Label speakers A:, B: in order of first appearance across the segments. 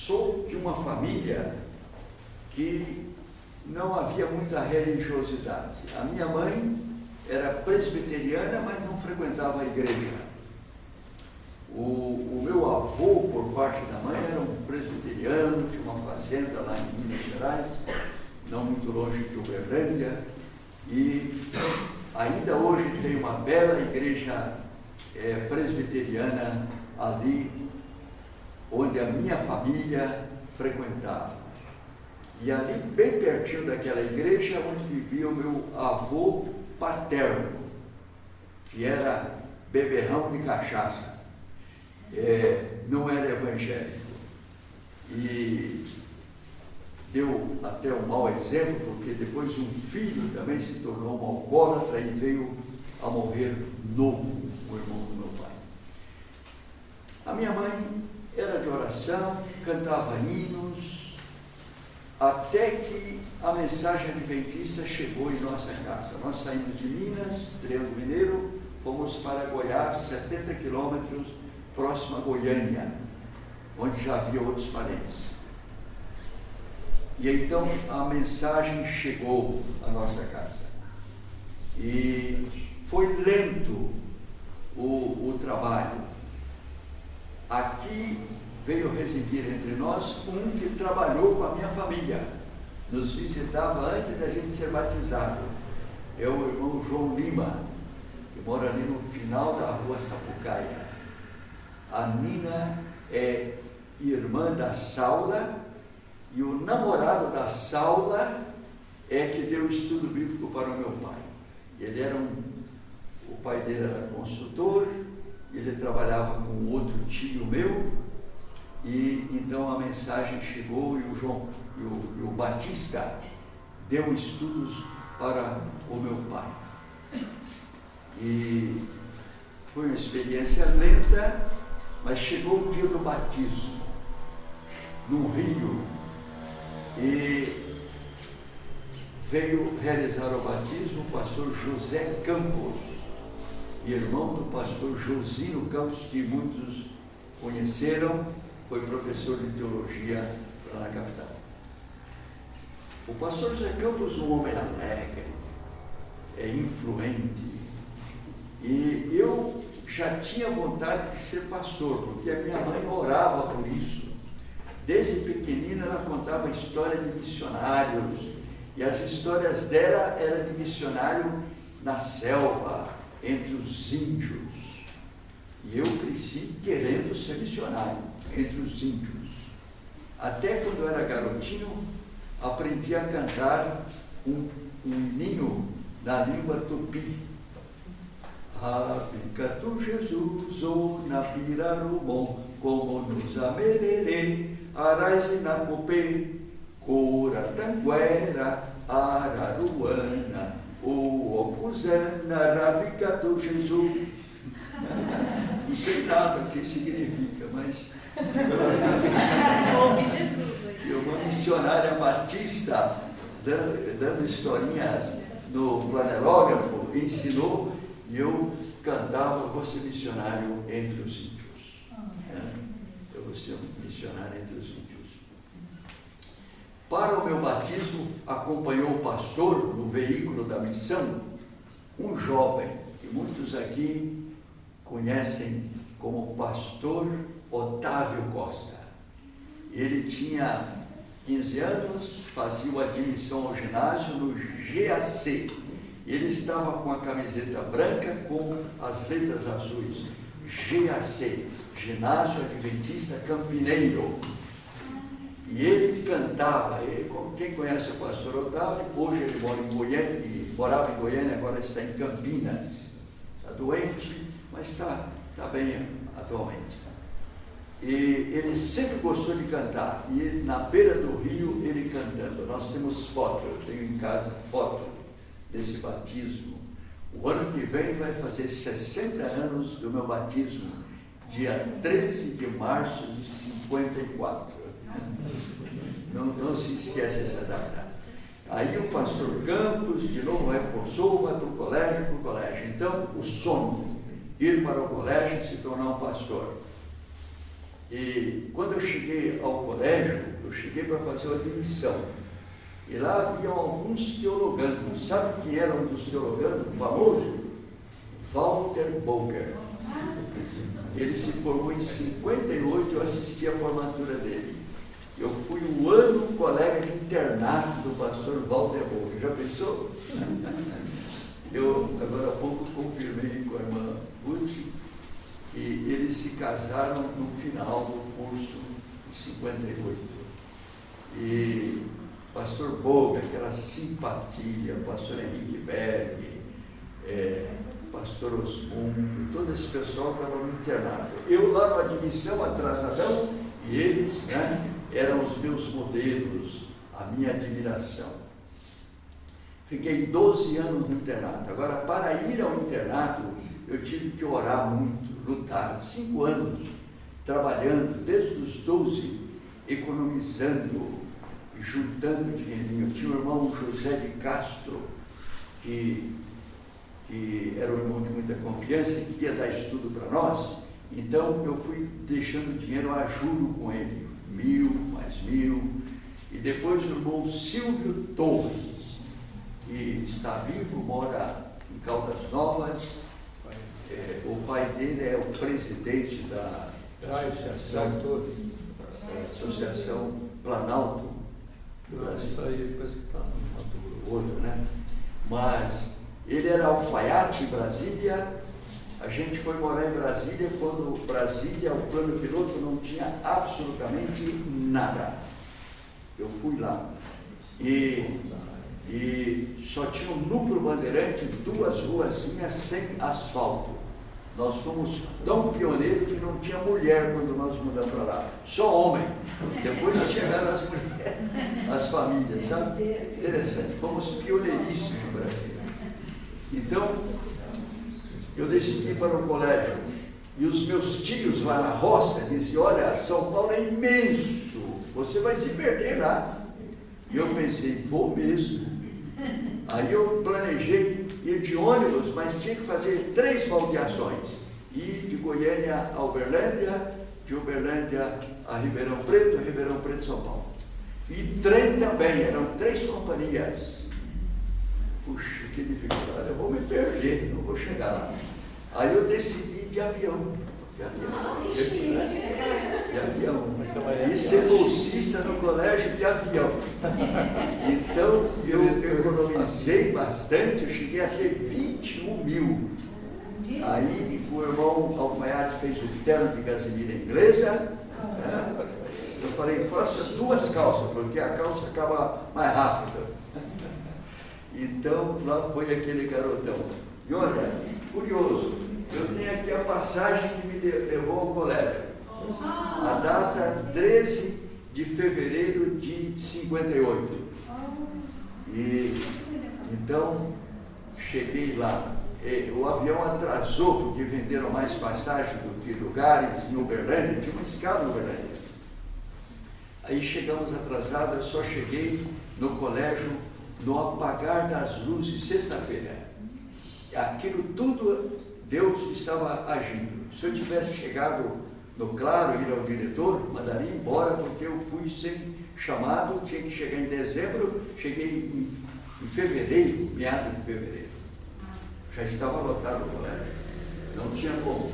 A: Sou de uma família que não havia muita religiosidade. A minha mãe era presbiteriana, mas não frequentava a igreja. O meu avô, por parte da mãe, era um presbiteriano, tinha uma fazenda lá em Minas Gerais, não muito longe de Uberlândia, e ainda hoje tem uma bela igreja presbiteriana ali, onde a minha família frequentava. E ali, bem pertinho daquela igreja, onde vivia o meu avô paterno, que era beberrão de cachaça. Não era evangélico. E deu até um mau exemplo, porque depois um filho também se tornou um alcoólatra e veio a morrer novo, o irmão do meu pai. A minha mãe era de oração, cantava hinos, até que a mensagem adventista chegou em nossa casa. Nós saímos de Minas, Triângulo Mineiro, fomos para Goiás, 70 quilômetros, próximo a Goiânia, onde já havia outros parentes. E então a mensagem chegou à nossa casa. E foi lento o trabalho. Aqui veio residir entre nós um que trabalhou com a minha família. Nos visitava antes da gente ser batizado. É o irmão João Lima, que mora ali no final da rua Sapucaia. A Nina é irmã da Saula, e o namorado da Saula é que deu estudo bíblico para o meu pai. Ele era o pai dele era consultor, ele trabalhava com outro tio meu, e então a mensagem chegou e o Batista deu estudos para o meu pai. E foi uma experiência lenta, mas chegou o dia do batismo, no Rio, e veio realizar o batismo o pastor José Campos, irmão do pastor Josino Campos, que muitos conheceram, foi professor de teologia lá na capital. O pastor José Campos, um homem alegre, influente, e eu já tinha vontade de ser pastor, porque a minha mãe orava por isso. Desde pequenina ela contava história de missionários, e as histórias dela eram de missionário na selva, entre os índios. E eu cresci querendo ser missionário entre os índios. Até quando eu era garotinho, aprendi a cantar um hininho na língua tupi. Rabica tu Jesus, ou na Pirarumon, como nos amererê, Arais na Copê, Coratanguera, Araruana, o Ocusana, Rabica tu Jesus. Não sei nada o que significa, mas eu uma missionária batista dando historinhas no planelógrafo, ensinou, e eu cantava: vou ser missionário entre os índios. Eu vou ser um missionário entre os índios. Para o meu batismo, acompanhou o pastor no veículo da missão, um jovem, que muitos aqui conhecem como pastor Otávio Costa. Ele tinha 15 anos, fazia a admissão ao ginásio no GAC. Ele estava com a camiseta branca com as letras azuis. GAC, Ginásio Adventista Campineiro. E ele cantava, quem conhece o pastor Otávio, hoje ele mora em Goiânia, morava em Goiânia, agora está em Campinas. Está doente, mas está bem atualmente. E ele sempre gostou de cantar, e na beira do rio ele cantando. Nós temos foto, eu tenho em casa foto desse batismo. O ano que vem vai fazer 60 anos do meu batismo, dia 13 de março de 54. Não se esquece essa data. Aí o pastor Campos, de novo, reforçou, vai para o colégio. Então, o sonho, ir para o colégio e se tornar um pastor. E quando eu cheguei ao colégio, eu cheguei para fazer uma admissão. E lá havia alguns teologandos. Sabe quem era um dos teologandos famoso? Walter Boger. Ele se formou em 58, eu assisti a formatura dele. Eu fui um ano colega de internato do pastor Walter Boger. Já pensou? Eu, agora há pouco, confirmei com a irmã Ruth que eles se casaram no final do curso de 58. E pastor Boga, aquela simpatia, pastor Henrique Berg, pastor Osmundo, todo esse pessoal estava no internato. Eu lá no admissão, atrasadão, e eles, né, eram os meus modelos, a minha admiração. Fiquei 12 anos no internato. Agora, para ir ao internato, eu tive que orar muito, lutar. 5 anos trabalhando, desde os 12, economizando, juntando dinheirinho. Eu tinha um irmão, José de Castro, que era um irmão de muita confiança e que ia dar estudo para nós. Então, eu fui deixando dinheiro a juro com ele. 1.000, mais 1.000. E depois o irmão Silvio Torres, que está vivo, mora em Caldas Novas. O pai dele é o presidente da Associação Planalto do Brasil.
B: Isso aí, depois que está no Mato Grosso.
A: Outro, né? Mas ele era alfaiate em Brasília. A gente foi morar em Brasília quando Brasília, o plano piloto, não tinha absolutamente nada. Eu fui lá. E só tinha um núcleo bandeirante, 2 ruazinhas sem asfalto. Nós fomos tão pioneiros que não tinha mulher quando nós mudamos para lá, só homem. Depois chegaram as mulheres, as famílias, sabe? Interessante, fomos pioneiríssimos no Brasil. Então, eu decidi ir para o colégio, e os meus tios lá na roça diziam: olha, São Paulo é imenso, você vai se perder lá. E eu pensei, vou mesmo. Aí eu planejei ir de ônibus, mas tinha que fazer 3 baldeações. Ir de Goiânia a Uberlândia, de Uberlândia a Ribeirão Preto, São Paulo. E trem também, eram 3 companhias. Puxa, que dificuldade, eu vou me perder, não vou chegar lá. Aí eu decidi de avião. De avião. E ser bolsista no colégio de avião. Então eu economizei bastante, eu cheguei a ter 21.000. Aí o irmão alfaiate fez o terno de gasolina inglesa. Né? Eu falei, faça 2 calças, porque a calça acaba mais rápido. Então lá foi aquele garotão. E olha, curioso, eu tenho aqui a passagem que me levou ao colégio. A data 13 de fevereiro de 58. E então cheguei lá. O avião atrasou porque venderam mais passagem do que lugares em Uberlândia, tinha uma escala em Uberlândia. Aí chegamos atrasados, eu só cheguei no colégio no apagar das luzes, sexta-feira. Aquilo tudo, Deus estava agindo. Se eu tivesse chegado no claro, ir ao diretor, mandaria embora, porque eu fui sem chamado, tinha que chegar em dezembro, cheguei em fevereiro, meados de fevereiro. Já estava lotado o colégio, não tinha como.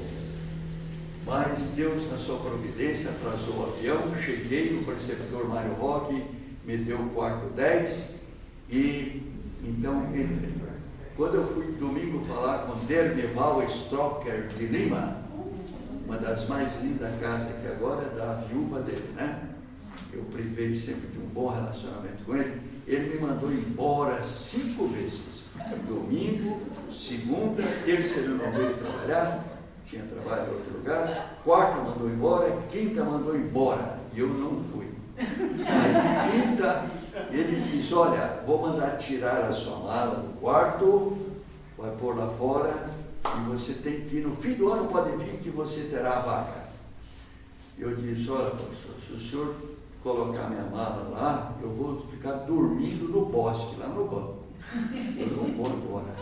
A: Mas Deus, na sua providência, atrasou o avião, cheguei, o preceptor Mário Roque me deu o quarto 10 e então entrei. Quando eu fui domingo falar com Dermeval Strocker de Lima, uma das mais lindas casas que agora é da viúva dele, né? Eu privei sempre de um bom relacionamento com ele. Ele me mandou embora 5 vezes. Domingo, segunda, terça ele não veio trabalhar, tinha trabalho em outro lugar, quarta mandou embora, quinta mandou embora, e eu não fui. Aí quinta, ele diz, olha, vou mandar tirar a sua mala do quarto, vai pôr lá fora, e você tem que ir, no fim do ano pode vir que você terá a vaga. Eu disse, olha, pastor, se o senhor colocar minha mala lá, eu vou ficar dormindo no bosque, lá no banco. Eu não vou embora.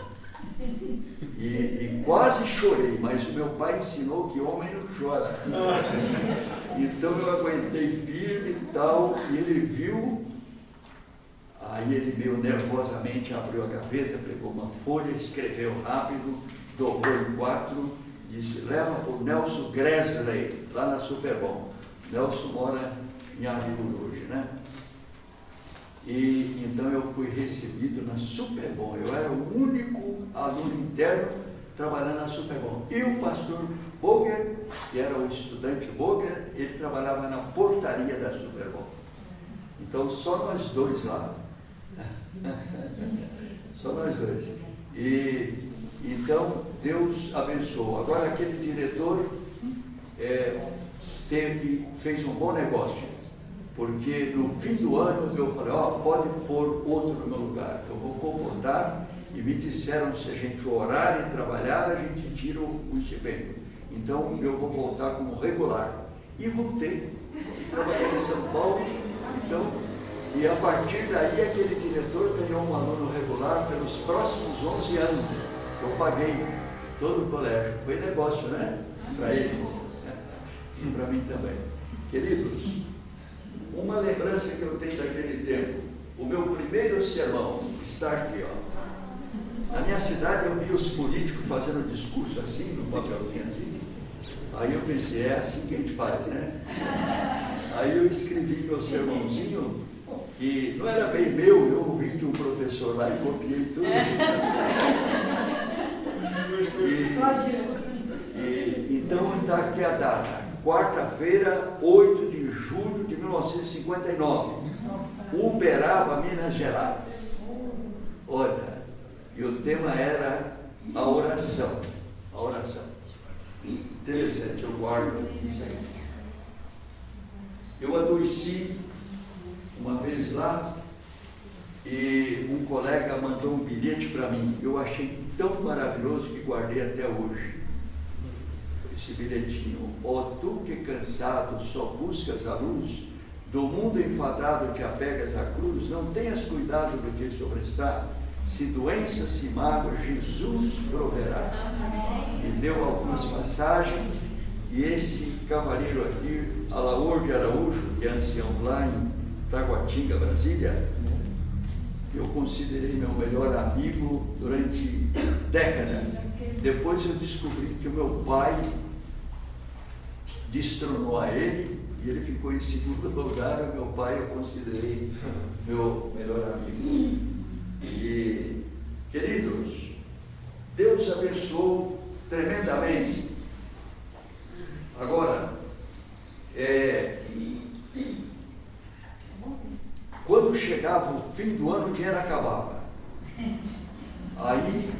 A: E quase chorei, mas o meu pai ensinou que homem não chora. Então eu aguentei firme e tal, e ele viu, aí ele meio nervosamente abriu a gaveta, pegou uma folha, escreveu rápido, dobrou em 4, disse, leva para o Nelson Gresley, lá na Superbom. Nelson mora em Artur hoje, né? E então eu fui recebido na Superbom. Eu era o único aluno interno trabalhando na Superbom. E o pastor Boger, que era o estudante Boger, ele trabalhava na portaria da Superbom. Então só nós dois lá. Só nós dois. E então Deus abençoou. Agora aquele diretor fez um bom negócio, porque no fim do ano eu falei, pode pôr outro no meu lugar, eu vou comportar, e me disseram, se a gente orar e trabalhar, a gente tira o estipêndio. Então eu vou voltar como regular. E voltei, trabalhei em São Paulo, então, e a partir daí aquele diretor ganhou um aluno regular pelos próximos 11 anos. Eu paguei todo o colégio. Foi negócio, né? Para ele. E para mim também. Queridos, uma lembrança que eu tenho daquele tempo, o meu primeiro sermão está aqui, ó. Na minha cidade eu vi os políticos fazendo discurso assim, no papelzinho assim. Aí eu pensei, é assim que a gente faz, né? Aí eu escrevi meu sermãozinho, que não era bem meu, eu ouvi de um professor lá e copiei tudo. Então está aqui a data, quarta-feira, 8 de julho de 1959, Uberaba, Minas Gerais. Olha, e o tema era a oração. A oração. Interessante, eu guardo isso aí. Eu adoeci uma vez lá e um colega mandou um bilhete para mim. Eu achei tão maravilhoso que guardei até hoje. Esse bilhetinho. Ó tu que cansado só buscas a luz, do mundo enfadado te apegas à cruz, não tenhas cuidado do que sobreestá, se doença se mágoa, Jesus proverá. E deu algumas passagens, e esse cavaleiro aqui, Alaor de Araújo, que é ancião lá em Taguatinga, Brasília, eu considerei meu melhor amigo durante décadas. Depois eu descobri que o meu pai destronou a ele e ele ficou em segundo lugar. O meu pai eu considerei meu melhor amigo. E, queridos, Deus abençoou tremendamente. Agora, quando chegava o fim do ano, o dinheiro acabava. Aí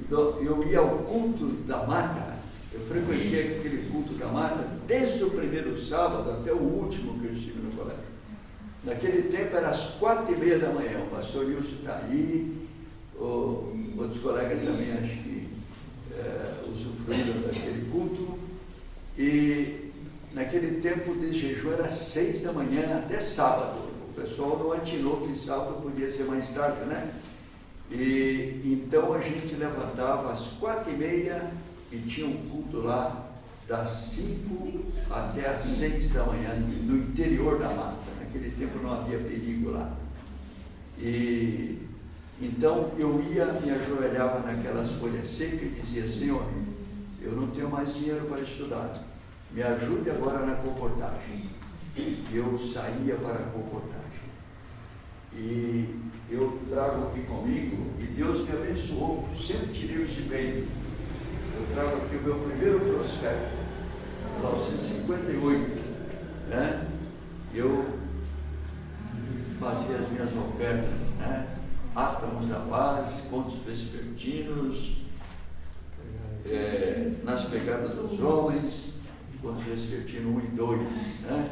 A: eu ia ao culto da mata. Eu frequentei aquele culto da mata desde o primeiro sábado até o último que eu estive no colégio. Naquele tempo era às 4h30 da manhã. O pastor Wilson está aí, outros colegas também acho que usufruíram daquele culto. E naquele tempo de jejum era 6 da manhã até sábado. O pessoal não atinou que sábado podia ser mais tarde, né? E então a gente levantava às 4h30 e tinha um culto lá das 5 até às 6 da manhã, no interior da mata. Naquele tempo não havia perigo lá. E então eu ia, me ajoelhava naquelas folhas secas e dizia, Senhor, eu não tenho mais dinheiro para estudar, me ajude agora na comportagem. Eu saía para a comportagem. E eu trago aqui comigo, e Deus me abençoou, sempre tirei isso bem. Eu trago aqui o meu primeiro prospecto, 1958, né? Eu fazia as minhas ofertas, né? Átomos da Paz, Contos Vespertinos, Nas Pegadas dos Homens, Contos Vespertinos 1 e 2, né?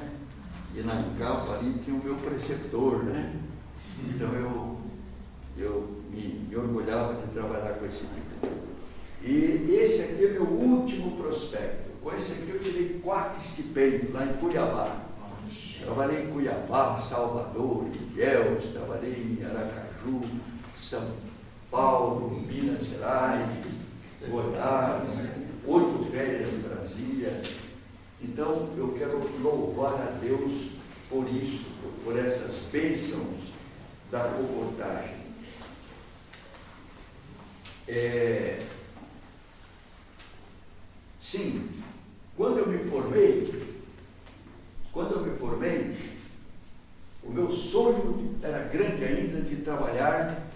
A: E na capa ali tinha o meu preceptor, né? Então eu me orgulhava de trabalhar com esse livro. E esse aqui é meu último prospecto. Com esse aqui eu tirei 4 estipêndios lá em Cuiabá. Trabalhei em Cuiabá, Salvador, Ilhéus, trabalhei em Aracaju, São Paulo, Minas Gerais, Goiás, 8 férias em Brasília. Então, eu quero louvar a Deus por isso, por essas bênçãos da comportagem. Sim, quando eu me formei, o meu sonho era grande ainda de trabalhar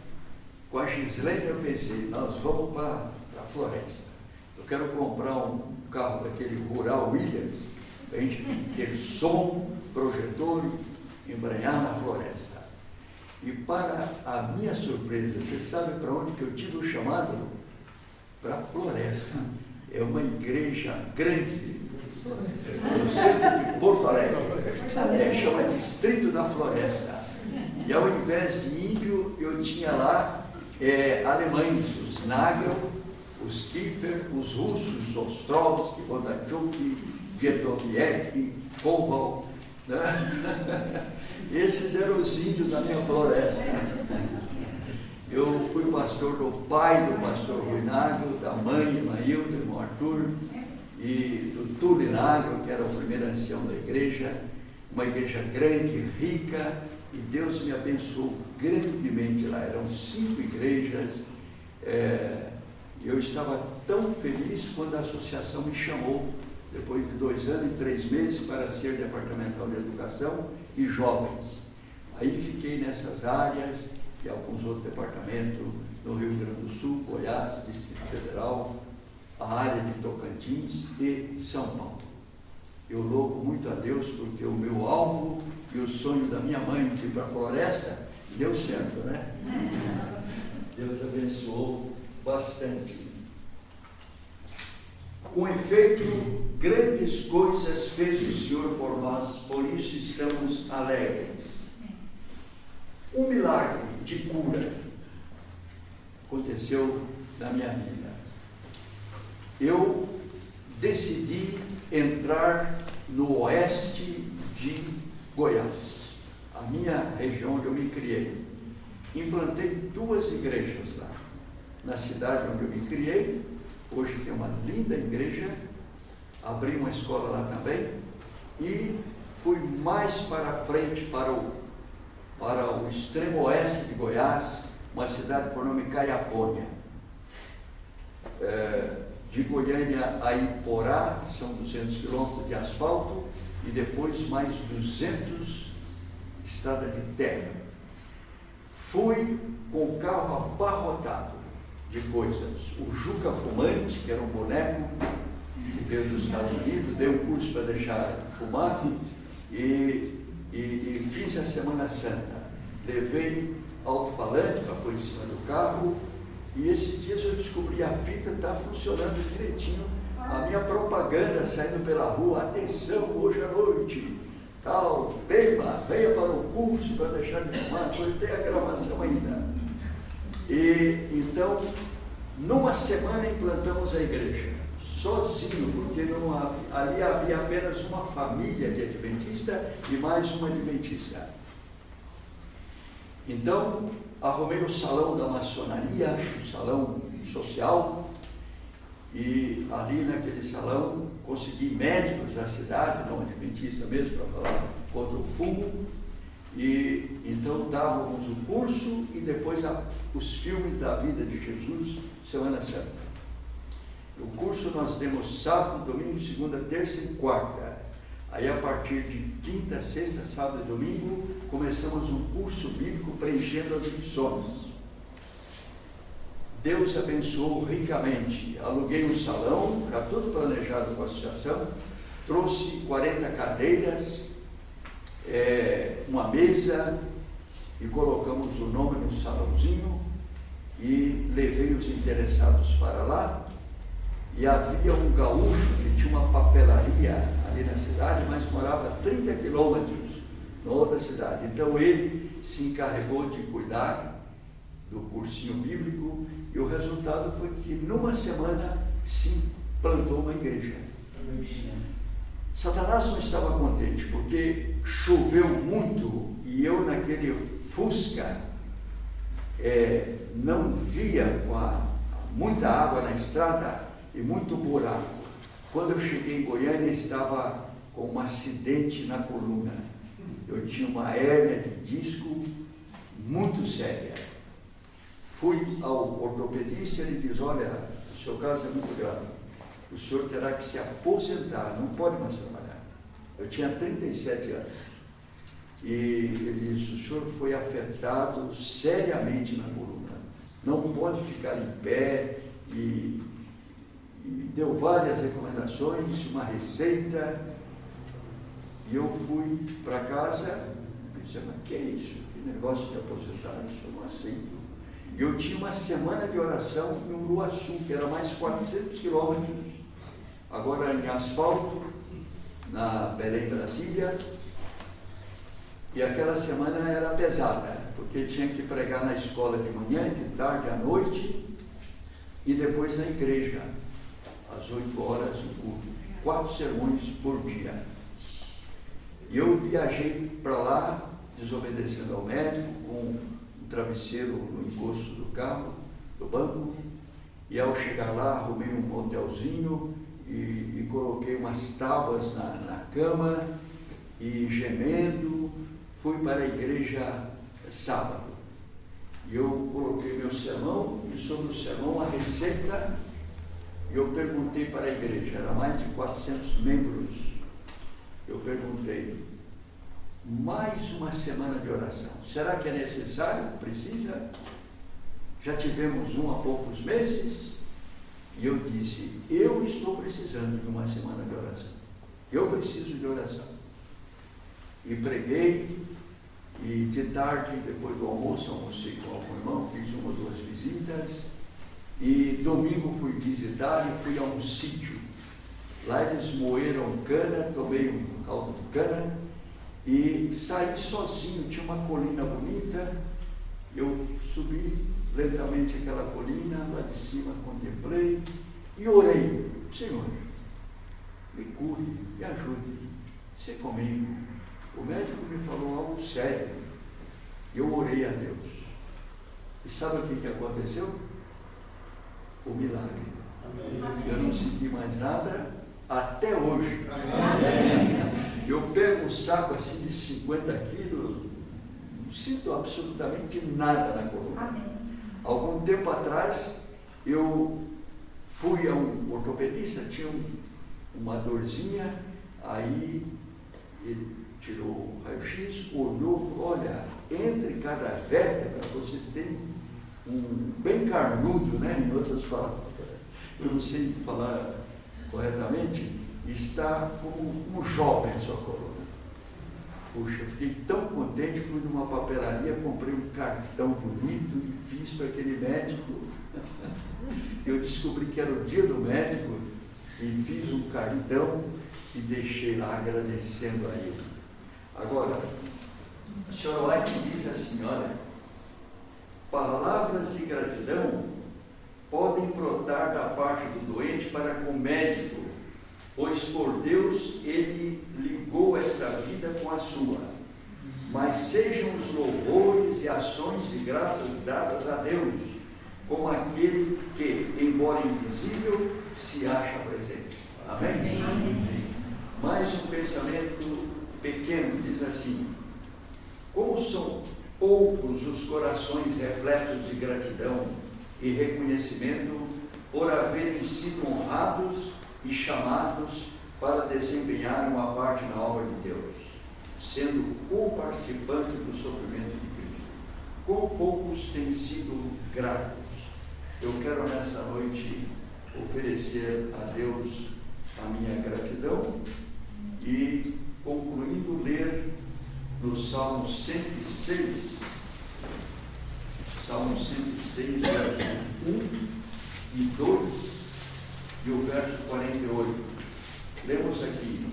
A: com a Gislene. Eu pensei, nós vamos para a floresta. Eu quero comprar um carro daquele Rural Williams, para a gente ter som, projetor, embranhar na floresta. E para a minha surpresa, você sabe para onde que eu tive o chamado? Para a floresta. É uma igreja grande, no centro de Porto Alegre, chama Distrito da Floresta. E ao invés de índio, eu tinha lá alemães, os Nagel, os Kiefer, os russos, os Ostrovsky, Bondarchuk, Viedoviek, Koval, né? Esses eram os índios da minha floresta. Eu fui pastor do pai do pastor Rui Nagel, da mãe Maílda, do irmão Arthur, e do Túlio Nagel, que era o primeiro ancião da igreja, uma igreja grande, rica, e Deus me abençoou grandemente lá. Eram 5 igrejas, e eu estava tão feliz quando a associação me chamou, depois de 2 anos e 3 meses, para ser departamental de educação e jovens. Aí fiquei nessas áreas e alguns outros departamentos no Rio Grande do Sul, Goiás, Distrito Federal, a área de Tocantins e São Paulo. Eu louvo muito a Deus porque o meu alvo e o sonho da minha mãe de ir para a floresta deu certo, né? Deus abençoou bastante. Com efeito, grandes coisas fez o Senhor por nós, por isso estamos alegres. Um milagre de cura aconteceu na minha vida. Eu decidi entrar no oeste de Goiás, a minha região onde eu me criei. Implantei 2 igrejas lá, na cidade onde eu me criei. Hoje tem uma linda igreja, abri uma escola lá também, e fui mais para frente, para o extremo oeste de Goiás, uma cidade por nome Caiapônia. De Goiânia a Iporá, são 200 quilômetros de asfalto, e depois mais 200 estrada de terra. Fui com o carro abarrotado de coisas. O Juca Fumante, que era um boneco que veio dos Estados Unidos, dei um curso para deixar fumar, e fiz a Semana Santa. Levei alto-falante para pôr em cima do carro, e esses dias eu descobri a fita está funcionando direitinho. A minha propaganda saindo pela rua: atenção, hoje à noite, tal, venha para o curso para deixar de fumar, pois tem a gravação ainda. E então, numa semana implantamos a igreja, sozinho, porque ali havia apenas uma família de adventista e mais uma adventista. Então, arrumei o salão da maçonaria, um salão social, e ali naquele salão consegui médicos da cidade, não adventista mesmo, para falar contra o fumo, e então dávamos o curso e depois os filmes da vida de Jesus, Semana Santa. O curso nós demos sábado, domingo, segunda, terça e quarta. Aí a partir de quinta, sexta, sábado e domingo, começamos um curso bíblico preenchendo as lições. Deus abençoou ricamente. Aluguei um salão, está tudo planejado com a associação, trouxe 40 cadeiras, uma mesa, e colocamos o nome no salãozinho, e levei os interessados para lá. E havia um gaúcho que tinha uma papelaria ali na cidade, mas morava a 30 quilômetros na outra cidade. Então ele se encarregou de cuidar do cursinho bíblico, e o resultado foi que numa semana se plantou uma igreja. Satanás não estava contente, porque choveu muito, e eu naquele Fusca não via, com muita água na estrada e muito buraco. Quando eu cheguei em Goiânia, estava com um acidente na coluna. Eu tinha uma hérnia de disco muito séria. Fui ao ortopedista e ele diz: olha, o seu caso é muito grave. O senhor terá que se aposentar, não pode mais trabalhar. Eu tinha 37 anos. E ele disse: o senhor foi afetado seriamente na coluna. Não pode ficar em pé. E deu várias recomendações, uma receita. E eu fui para casa e disse: mas que é isso? Que negócio de aposentar? Isso eu não aceito. E eu tinha uma semana de oração em Uruaçu, que era mais 400 quilômetros, agora em asfalto, na Belém, Brasília. E aquela semana era pesada, porque tinha que pregar na escola de manhã, de tarde, à noite, e depois na igreja, às 8 horas, o culto. 4 sermões por dia. E eu viajei para lá, desobedecendo ao médico, com um travesseiro no encosto do carro, do banco, e ao chegar lá, arrumei um hotelzinho e coloquei umas tábuas na cama, e gemendo, fui para a igreja sábado. E eu coloquei meu sermão, e sobre o sermão a receita, e eu perguntei para a igreja, era mais de 400 membros. Eu perguntei: mais uma semana de oração, será que é necessário? Precisa? Já tivemos há poucos meses? E eu disse: eu estou precisando de uma semana de oração. Eu preciso de oração. E preguei, e de tarde, depois do almoço, almocei com algum irmão, fiz 1 ou 2 visitas, e domingo fui visitar e fui a um sítio. Lá eles moeram cana, tomei um caldo de cana e saí sozinho. Tinha uma colina bonita, eu subi lentamente aquela colina, lá de cima contemplei e orei: Senhor, me cure, me ajude, se comigo. O médico me falou algo sério. Eu orei a Deus. E sabe o que aconteceu? O milagre. Amém. Eu não senti mais nada até hoje. Amém. Eu pego um saco assim de 50 quilos, não sinto absolutamente nada na coluna. Amém. Algum tempo atrás, eu fui a um ortopedista, tinha uma dorzinha, aí ele tirou o raio-x, olhou e falou: olha, entre cada vértebra você tem um bem carnudo, né? Em outras palavras, eu não sei falar corretamente, está como um jovem a sua coluna. Puxa, eu fiquei tão contente, fui numa papelaria, comprei um cartão bonito e fiz para aquele médico. Eu descobri que era o dia do médico e fiz um cartão e deixei lá agradecendo a ele. Agora, a senhora White diz assim: olha, palavras de gratidão podem brotar da parte do doente para com o médico, pois por Deus ele ligou esta vida com a sua. Mas sejam os louvores e ações de graças dadas a Deus, como aquele que, embora invisível, se acha presente. Amém? Amém. Mais um pensamento pequeno, diz assim: como são poucos os corações repletos de gratidão e reconhecimento por haverem sido honrados e chamados para desempenhar uma parte na obra de Deus, sendo co-participantes do sofrimento de Cristo. Como poucos têm sido gratos. Eu quero nessa noite oferecer a Deus a minha gratidão e, concluindo, ler no Salmo 106, Salmo 106, verso 1 e 2 e o verso 48. Lemos aqui,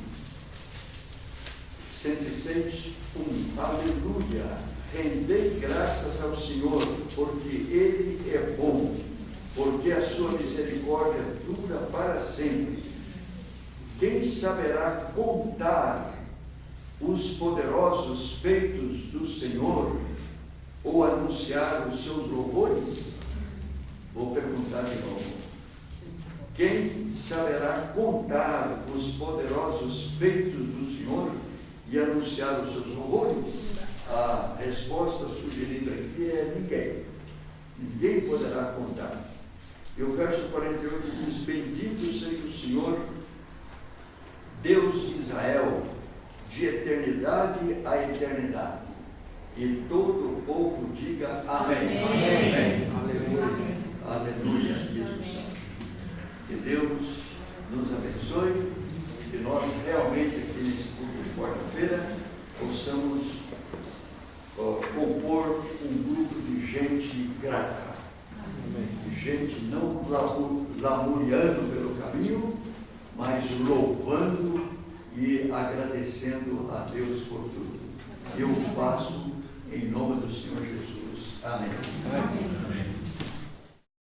A: 106, 1. Aleluia! Rendei graças ao Senhor, porque Ele é bom, porque a sua misericórdia dura para sempre. Quem saberá contar os poderosos feitos do Senhor ou anunciar os seus louvores? Vou perguntar de novo. Quem saberá contar os poderosos feitos do Senhor e anunciar os seus horrores? A resposta sugerida aqui é ninguém. Ninguém poderá contar. E o verso 48 diz: bendito seja o Senhor, Deus de Israel, de eternidade a eternidade. E todo o povo diga amém. Amém. Aleluia. Aleluia, diz o Santo. Que Deus nos abençoe, que nós realmente aqui nesse culto de quarta-feira possamos compor um grupo de gente grata, de gente não lamuriando pelo caminho, mas louvando e agradecendo a Deus por tudo. Eu faço em nome do Senhor Jesus. Amém. Amém.